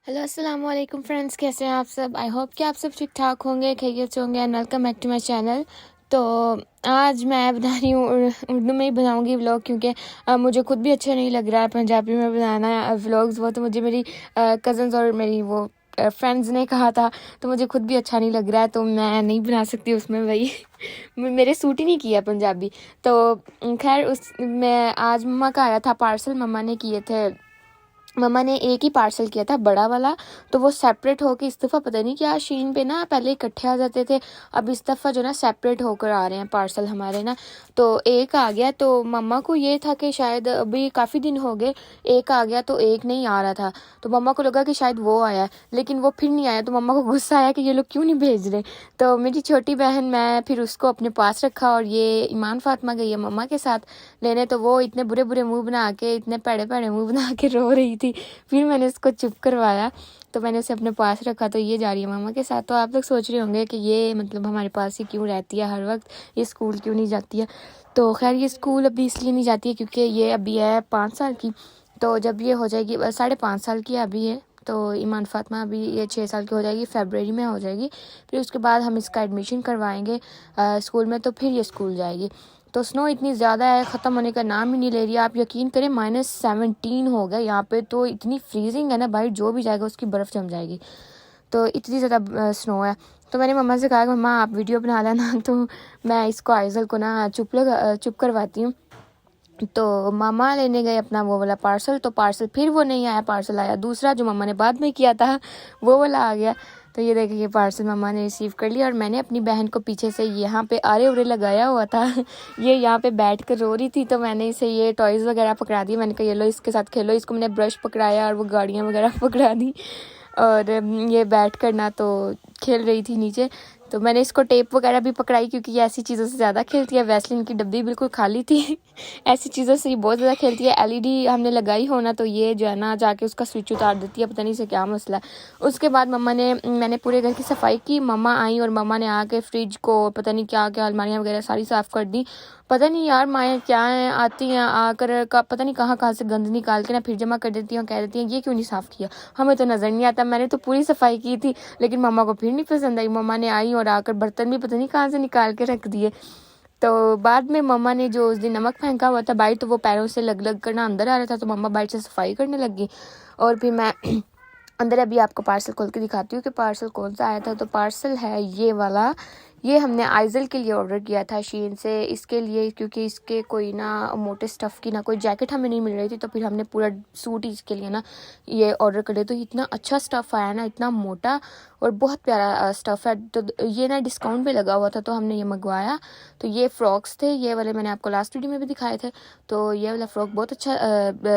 Hello अस्सलाम वालेकुम friends, कैसे हैं आप सब। आई होप कि आप सब ठीक ठाक होंगे, खैरियत से होंगे and welcome back to my channel. तो आज मैं बना रही हूँ उर्दू में ही बनाऊँगी व्लॉग, क्योंकि मुझे खुद भी अच्छा नहीं लग रहा है पंजाबी में बनाना व्लॉग्स। वो तो मुझे मेरी कज़न्स और मेरी वो फ्रेंड्स ने कहा था, तो मुझे खुद भी अच्छा नहीं लग रहा है, तो मैं नहीं बना सकती उसमें भाई मेरे सूट ही नहीं किया पंजाबी। तो खैर उस मैं आज मम्मा का आया था पार्सल, मम्मा ने किए थे। मम्मा ने एक ही पार्सल किया था बड़ा वाला, तो वो सेपरेट होके इस दफ़ा पता नहीं क्या शीन पे ना पहले इकट्ठे आ जाते थे, अब इस दफ़ा जो ना सेपरेट होकर आ रहे हैं पार्सल हमारे ना। तो एक आ गया, तो मम्मा को ये था कि शायद अभी काफ़ी दिन हो गए एक आ गया तो एक नहीं आ रहा था, तो मम्मा को लगा कि शायद वो आया है, लेकिन वो फिर नहीं आया, तो मम्मा को गुस्सा आया कि ये लोग क्यों नहीं भेज रहे। तो मेरी छोटी बहन मैं फिर उसको अपने पास रखा, और ये ईमान फातिमा गई है मम्मा के साथ लेने, तो वो इतने बुरे बुरे मुंह बना के, इतने पैड़े पैड़े मुंह बना के रो रही थी। फिर मैंने उसको चुप करवाया, तो मैंने उसे अपने पास रखा। तो ये जा रही है मामा के साथ। तो आप लोग सोच रहे होंगे कि ये मतलब हमारे पास ही क्यों रहती है हर वक्त, ये स्कूल क्यों नहीं जाती है। तो खैर ये स्कूल अभी इसलिए नहीं जाती है क्योंकि ये अभी है 5 साल की, तो जब ये हो जाएगी 5.5 साल की अभी है, तो ईमान फातिमा अभी ये 6 साल की हो जाएगी, फरवरी में हो जाएगी। फिर उसके बाद हम इसका एडमिशन करवाएंगे स्कूल में, तो फिर ये स्कूल जाएगी। तो स्नो इतनी ज़्यादा है, ख़त्म होने का नाम ही नहीं ले रही है। आप यकीन करें -17 हो गया यहाँ पे, तो इतनी फ्रीजिंग है ना भाई, जो भी जाएगा उसकी बर्फ़ जम जाएगी। तो इतनी ज़्यादा स्नो है। तो मैंने मम्मा से कहा कि मम्मा आप वीडियो बना लेना, तो मैं इसको आइज़ल को ना चुप करवाती हूँ। तो मामा लेने गए अपना वो वाला पार्सल, तो पार्सल फिर वो नहीं आया, पार्सल आया दूसरा जो मम्मा ने बाद में किया था, वो वाला आ गया। तो ये देखिए ये पार्सल मम्मा ने रिसीव कर लिया, और मैंने अपनी बहन को पीछे से यहाँ पे आरे उरे लगाया हुआ था ये यहाँ पे बैठ कर रो रही थी, तो मैंने इसे ये टॉयज़ वगैरह पकड़ा दिए। मैंने कहा ये लो इसके साथ खेलो, इसको मैंने ब्रश पकड़ाया और वो गाड़ियाँ वगैरह पकड़ा दी, और ये बैठ कर ना तो खेल रही थी नीचे। तो मैंने इसको टेप वगैरह भी पकड़ाई, क्योंकि ये ऐसी चीज़ों से ज़्यादा खेलती है। वैसलीन की डब्बी बिल्कुल खाली थी ऐसी चीज़ों से ये बहुत ज़्यादा खेलती है। एलईडी हमने लगाई हो ना, तो ये जो है ना जाके उसका स्विच उतार देती है, पता नहीं से क्या मसला है। उसके बाद मैंने पूरे घर की सफाई की। मम्मा आई और मम्मा ने आके फ्रिज को पता नहीं क्या क्या अलमारियाँ वगैरह सारी साफ़ कर दी। पता नहीं यार माएँ क्या हैं, आती हैं आकर का पता नहीं कहाँ से गंद निकाल के ना फिर जमा कर देती हैं, और कह देती हैं ये क्यों नहीं साफ़ किया, हमें तो नज़र नहीं आता। मैंने तो पूरी सफाई की थी, लेकिन मम्मा को फिर नहीं पसंद आई। मम्मा ने आई और आकर बर्तन भी पता नहीं कहाँ से निकाल के रख दिए। तो बाद में मम्मा ने जो उस दिन नमक फेंका हुआ था बाहर, तो वो पैरों से लग लग कर ना अंदर आ रहा था, तो मम्मा बाहर से सफाई करने लगी। और फिर मैं अंदर अभी आपको पार्सल खोल के दिखाती हूँ कि पार्सल कौन सा आया था। तो पार्सल है ये वाला, ये हमने आइज़ल के लिए ऑर्डर किया था शीन से, इसके लिए, क्योंकि इसके कोई ना मोटे स्टफ़ की ना कोई जैकेट हमें नहीं मिल रही थी, तो फिर हमने पूरा सूट ही इसके लिए ना ये ऑर्डर कर दिया। तो इतना अच्छा स्टफ़ आया ना, इतना मोटा और बहुत प्यारा स्टफ़ है। तो ये ना डिस्काउंट पे लगा हुआ था, तो हमने ये मंगवाया। तो ये फ़्रॉक्स थे, ये वाले मैंने आपको लास्ट वीडियो में भी दिखाए थे। तो ये वाला फ़्रॉक बहुत अच्छा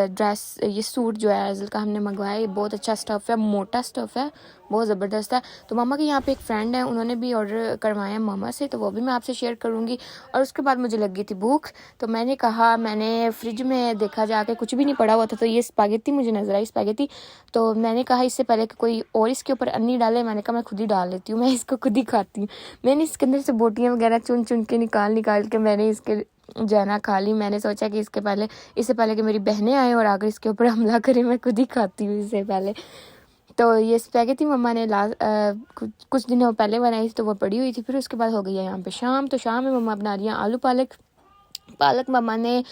ड्रेस, ये सूट जो है आइज़ल का हमने मंगवाया, ये बहुत अच्छा स्टफ़ है, मोटा स्टफ़ है, बहुत ज़बरदस्त है। तो मम्मा के यहाँ पे एक फ्रेंड है, उन्होंने भी ऑर्डर करवाया मम्मा से, तो वो भी मैं आपसे शेयर करूँगी। और उसके बाद मुझे लगी थी भूख, तो मैंने कहा, मैंने फ्रिज में देखा जाके कुछ भी नहीं पड़ा हुआ था, तो ये स्पैगेटी मुझे नज़र आई, स्पैगेटी। तो मैंने कहा इससे पहले कि कोई और इसके ऊपर अन्नी डाले, मैंने कहा मैं खुद ही डाल लेती हूँ, मैं इसको खुद ही खाती हूँ। मैंने इसके अंदर से बोटियाँ वगैरह चुन चुन के निकाल के मैंने इसके जो है ना खा ली। मैंने सोचा कि इससे पहले कि मेरी बहनें आएँ और आकर इसके ऊपर हमला करें, मैं खुद ही खाती हूँ इससे पहले। तो ये स्पैगेटी मम्मा ने कुछ दिनों पहले बनाई थी, तो वो पड़ी हुई थी। फिर उसके बाद हो गई है यहाँ पे शाम, तो शाम में मम्मा बना रही हैं आलू पालक मम्मा ने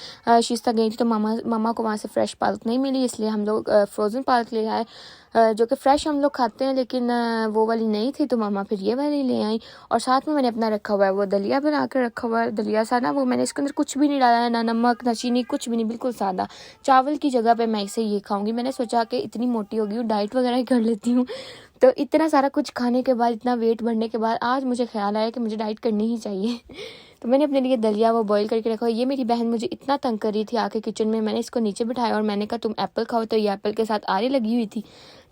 शिस्ता गई थी, तो मम्मा को वहाँ से फ़्रेश पालक नहीं मिली, इसलिए हम लोग फ्रोज़न पालक ले आए, जो कि फ़्रेश हम लोग खाते हैं, लेकिन वो वाली नहीं थी, तो मम्मा फिर ये वाली ले आई। और साथ में मैंने अपना रखा हुआ है वो दलिया बना कर रखा हुआ है, दलिया सा ना, वो मैंने इसके अंदर कुछ भी नहीं डाला है, ना नमक ना चीनी, कुछ भी नहीं, बिल्कुल सादा। चावल की जगह पे मैं इसे ये खाऊंगी। मैंने सोचा कि इतनी मोटी हो गई हूँ, डाइट वगैरह ही कर लेती हूँ, तो इतना सारा कुछ खाने के बाद, इतना वेट बढ़ने के बाद आज मुझे ख्याल आया कि मुझे डाइट करनी ही चाहिए तो मैंने अपने लिए दलिया वो बॉईल करके रखा। ये मेरी बहन मुझे इतना तंग कर रही थी आके किचन में, मैंने इसको नीचे बिठाया और मैंने कहा तुम एप्पल खाओ, तो ये एप्पल के साथ आरी लगी हुई थी।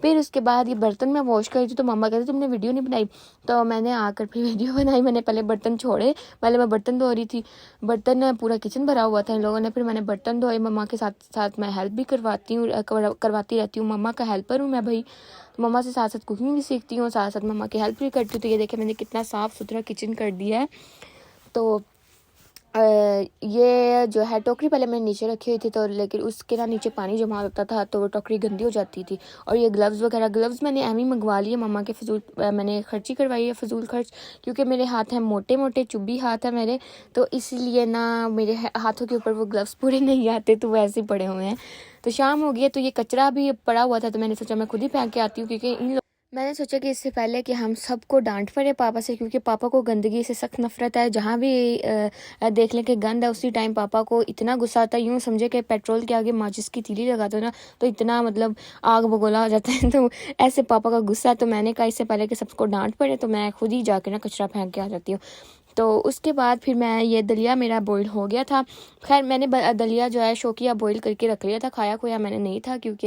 फिर उसके बाद ये बर्तन मैं वॉश कर रही थी, तो मम्मा कहती तुमने वीडियो नहीं बनाई, तो मैंने आकर फिर वीडियो बनाई। मैंने पहले बर्तन छोड़े, पहले मैं बर्तन धो रही थी, बर्तन पूरा किचन भरा हुआ था इन लोगों ने, फिर मैंने बर्तन धोए। मम्मा के साथ साथ मैं हेल्प भी करवाती रहती हूँ, मम्मा का हेल्पर हूँ मैं भाई। तो मम्मा से साथ साथ कुकिंग भी सीखती हूँ, साथ साथ मम्मा की हेल्प भी करती हूँ। तो ये देखे मैंने कितना साफ़ सुथरा किचन कर दिया है। तो ये जो है टोकरी पहले मैंने नीचे रखी हुई थी, तो लेकिन उसके ना नीचे पानी जमा होता था तो वो टोकरी गंदी हो जाती थी। और ये ग्लव्स मैंने एम ही मंगवा लिए, मम्मा के फजूल मैंने खर्ची करवाई है, फजूल खर्च, क्योंकि मेरे हाथ हैं मोटे मोटे, चुब्बी हाथ है मेरे, तो इसलिए ना मेरे हाथों के ऊपर वो ग्लव्स पूरे नहीं आते, तो वो ऐसे ही पड़े हुए हैं। तो शाम हो गई है, तो ये कचरा भी पड़ा हुआ था, तो मैंने सोचा मैं खुद ही फेंक के आती हूँ, क्योंकि मैंने सोचा कि इससे पहले कि हम सबको डांट पड़े पापा से, क्योंकि पापा को गंदगी से सख्त नफरत है। जहाँ भी देख लें कि गंद है, उसी टाइम पापा को इतना गुस्सा आता है, यूँ समझे कि पेट्रोल के आगे माचिस की तीली लगा दो ना, तो इतना मतलब आग बगोला हो जाता है। तो ऐसे पापा का गुस्सा है, तो मैंने कहा इससे पहले कि सबको डांट पड़े तो मैं खुद ही जाके ना कचरा फेंक के आ जाती हूँ। तो उसके बाद फिर मैं ये दलिया मेरा बॉईल हो गया था। खैर मैंने दलिया जो है शौकिया बॉईल करके रख लिया था, खाया खोया मैंने नहीं था, क्योंकि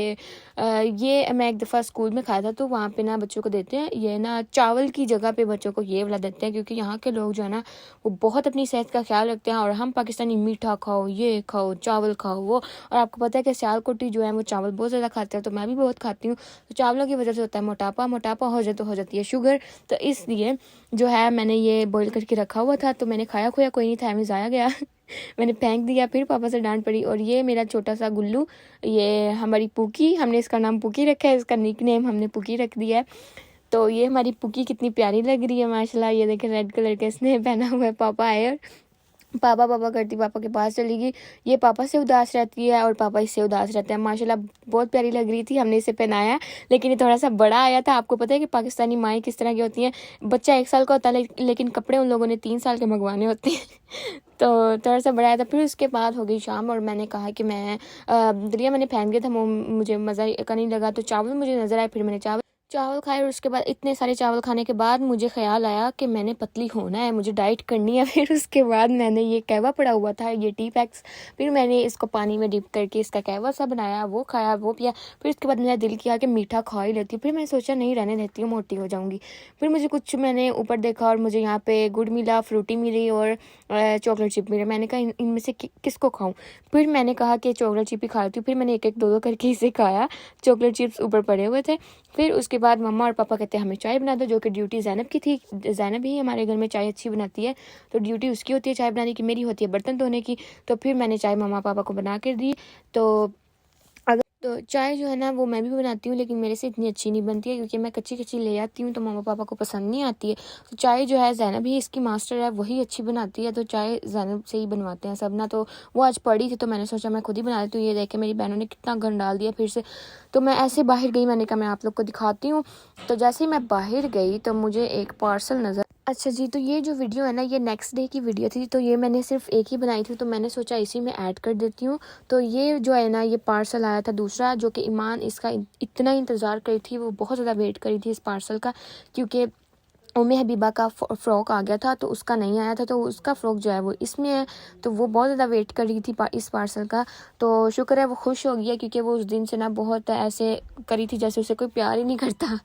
ये मैं एक दफ़ा स्कूल में खाया था, तो वहाँ पे ना बच्चों को देते हैं ये ना चावल की जगह पे बच्चों को ये वाला देते हैं, क्योंकि यहाँ के लोग जो है ना वो बहुत अपनी सेहत का ख्याल रखते हैं। और हम पाकिस्तानी मीठा खाओ, ये खाओ, चावल खाओ, वो, और आपको पता है कि सियालकोटी जो है वो चावल बहुत ज़्यादा खाते हैं, तो मैं भी बहुत खाती हूँ। तो चावलों की वजह से होता है मोटापा हो जाए तो हो जाती है शुगर, तो इसलिए जो है मैंने ये बॉईल करके रखा हुआ था। तो मैंने खाया खोया कोई नहीं था, हमें ज़ाया गया मैंने फेंक दिया, फिर पापा से डांट पड़ी। और ये मेरा छोटा सा गुल्लू, ये हमारी पुकी, हमने इसका नाम पुकी रखा है, इसका निक नेम हमने पुकी रख दिया है। तो ये हमारी पुकी कितनी प्यारी लग रही है माशाल्लाह। ये देखें रेड कलर का इसने पहना हुआ है। पापा आए और पापा पापा करती पापा के पास चली गई। ये पापा से उदास रहती है और पापा इससे उदास रहते हैं। माशाल्लाह बहुत प्यारी लग रही थी, हमने इसे पहनाया, लेकिन ये थोड़ा सा बड़ा आया था। आपको पता है कि पाकिस्तानी माएँ किस तरह की होती हैं, बच्चा 1 साल का होता है लेकिन कपड़े उन लोगों ने 3 साल के मंगवाने होते हैं तो थोड़ा सा बड़ा आया था। फिर उसके बाद हो गई शाम और मैंने कहा कि मैं दलिया मैंने फेंक दिया था, मुझे मज़ा का नहीं लगा, तो चावल मुझे नज़र आए, फिर मैंने चावल खाए। और उसके बाद इतने सारे चावल खाने के बाद मुझे ख्याल आया कि मैंने पतली होना है, मुझे डाइट करनी है। फिर उसके बाद मैंने ये कहवा पड़ा हुआ था, ये टी पैक्स, फिर मैंने इसको पानी में डिप करके इसका कहवा सा बनाया, वो खाया, वो पिया। फिर उसके बाद मेरा दिल किया कि मीठा खा ही लेती हूँ। फिर मैंने सोचा नहीं रहने देती हूँ, मोटी हो जाऊँगी। फिर मुझे कुछ मैंने ऊपर देखा और मुझे यहाँ पे गुड़ मिला, फ्रूटी मिली और चॉकलेट चिप मिला। मैंने कहा इनमें से किसको खाऊँ। फिर मैंने कहा कि चॉकलेट चिप ही खा लेती हूँ। फिर मैंने एक एक दो करके इसे खाया, चॉकलेट चिप्स ऊपर पड़े हुए थे। फिर उसके बाद मम्मा और पापा कहते हैं हमें चाय बना दो, जो कि ड्यूटी ज़ैनब की थी। ज़ैनब ही हमारे घर में चाय अच्छी बनाती है, तो ड्यूटी उसकी होती है चाय बनाने की, मेरी होती है बर्तन धोने की। तो फिर मैंने चाय मम्मा पापा को बना कर दी। तो चाय जो है ना वो मैं भी बनाती हूँ, लेकिन मेरे से इतनी अच्छी नहीं बनती है, क्योंकि मैं कच्ची कच्ची ले आती हूँ तो मम्मा पापा को पसंद नहीं आती है। तो चाय जो है ज़ैनब ही इसकी मास्टर है, वही अच्छी बनाती है, तो चाय ज़ैनब से ही बनवाते हैं सब ना। तो वो आज पड़ी थी तो मैंने सोचा मैं खुद ही बना लेती हूँ। ये देखे मेरी बहनों ने कितना गंद डाल दिया फिर से। तो मैं ऐसे बाहर गई, मैंने कहा मैं आप लोग को दिखाती हूँ। तो जैसे ही मैं बाहर गई तो मुझे एक पार्सल नज़र, अच्छा जी, तो ये जो वीडियो है ना ये नेक्स्ट डे की वीडियो थी, तो ये मैंने सिर्फ एक ही बनाई थी, तो मैंने सोचा इसी में ऐड कर देती हूँ। तो ये जो है ना ये पार्सल आया था दूसरा, जो कि ईमान इसका इतना इंतज़ार करी थी, वो बहुत ज़्यादा वेट करी थी इस पार्सल का, क्योंकि उम्मे हबीबा का फ़्रॉक आ गया था तो उसका नहीं आया था, तो उसका फ़्रॉक जो है वो इसमें है। तो वो बहुत ज़्यादा वेट कर रही थी इस पार्सल का। तो शुक्र है वो खुश हो गया, क्योंकि वो उस दिन से ना बहुत ऐसे करी थी जैसे उसे कोई प्यार ही नहीं करता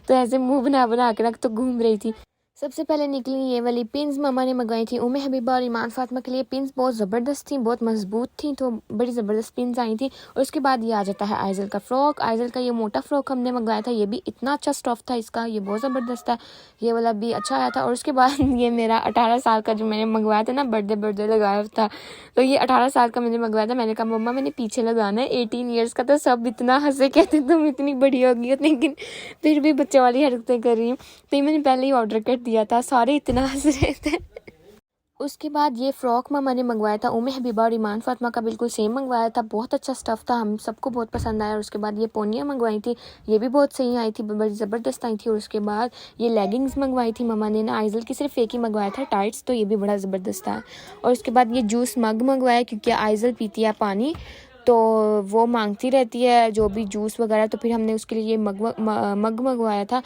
तो ऐसे मुँह बना बना के रख तो घूम रही थी। सबसे पहले निकली ये वाली पिन्स मम्मा ने मंगाई थी उम्मे हबीबा और ईमान फातिमा के लिए। पिन्स बहुत ज़बरदस्त थी, बहुत मजबूत थी, तो बड़ी ज़बरदस्त पिन्स आई थी। और उसके बाद ये आ जाता है आइज़ल का फ़्रॉक। आइज़ल का ये मोटा फ़्रॉक हमने मंगाया था, ये भी इतना अच्छा स्टफ़ था इसका, ये बहुत ज़बरदस्त था, ये वाला भी अच्छा आया था। और उसके बाद ये मेरा 18 साल का जो मैंने मंगवाया था ना, बर्थडे लगाया था, तो ये 18 साल का मैंने मंगवाया था। मैंने कहा मम्मा मैंने पीछे लगाना है 18 ईयर्स का, तो सब इतना हंसे, कहते तुम इतनी बड़ी होगी हो, लेकिन फिर भी बच्चे वाली हरकतें कर रही हूँ। तो ये मैंने पहले ही ऑर्डर कर दिया था, सारे इतना हंस रहे थे। उसके बाद ये फ़्रॉक मम्मा ने मंगवाया था उम्मे हबीबा और ईमान फातिमा का बिल्कुल सेम मंगवाया था, बहुत अच्छा स्टफ़ था, हम सबको बहुत पसंद आया। और उसके बाद ये पोनियाँ मंगवाई थी, ये भी बहुत सही आई थी, बड़ी ज़बरदस्त आई थी। और उसके बाद ये लेगिंग्स मंगवाई थी मम्मा ने ना, आइज़ल की सिर्फ एक ही मंगवाया था टाइट्स, तो ये भी बड़ा ज़बरदस्त था। और उसके बाद ये जूस मग मंगवाया, क्योंकि आइज़ल पीती है पानी, तो वो मांगती रहती है जो भी जूस वगैरह, तो फिर हमने उसके लिए ये मग मंगवाया था।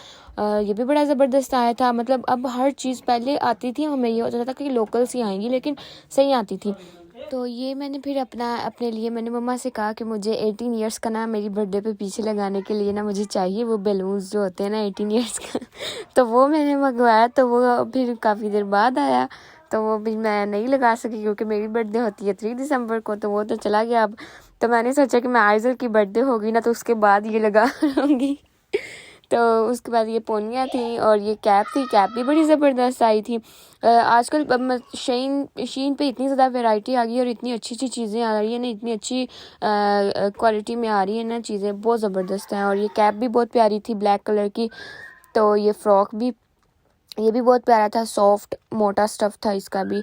ये भी बड़ा ज़बरदस्त आया था। मतलब अब हर चीज़ पहले आती थी, हमें ये होता था कि लोकल सी आएंगी, लेकिन सही आती थी। तो ये मैंने फिर अपने लिए मैंने मम्मा से कहा कि मुझे 18 इयर्स का ना मेरी बर्थडे पे पीछे लगाने के लिए ना मुझे चाहिए वो बैलून्स जो होते हैं ना 18 इयर्स का तो वो मैंने मंगवाया, तो वो फिर काफ़ी देर बाद आया, तो वो भी मैं नहीं लगा सकी, क्योंकि मेरी बर्थडे होती है 3 दिसंबर को, तो वो तो चला गया अब। तो मैंने सोचा कि मैं आइज़ल की बर्थडे होगी ना तो उसके बाद ये लगा लूँगी तो उसके बाद ये पोनियाँ थी और ये कैप थी। कैप भी बड़ी ज़बरदस्त आई थी। आजकल शीन पे इतनी ज़्यादा वैरायटी आ गई है और इतनी अच्छी अच्छी चीज़ें आ रही है ना, इतनी अच्छी क्वालिटी में आ रही है ना, चीज़ें बहुत ज़बरदस्त हैं। और ये कैप भी बहुत प्यारी थी ब्लैक कलर की। तो ये फ़्रॉक भी, ये भी बहुत प्यारा था, सॉफ्ट मोटा स्टफ़ था इसका भी।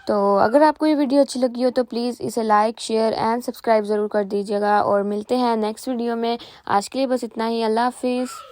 तो अगर आपको ये वीडियो अच्छी लगी हो तो प्लीज़ इसे लाइक, शेयर एंड सब्सक्राइब ज़रूर कर दीजिएगा और मिलते हैं नेक्स्ट वीडियो में। आज के लिए बस इतना ही। अल्लाह हाफिज़।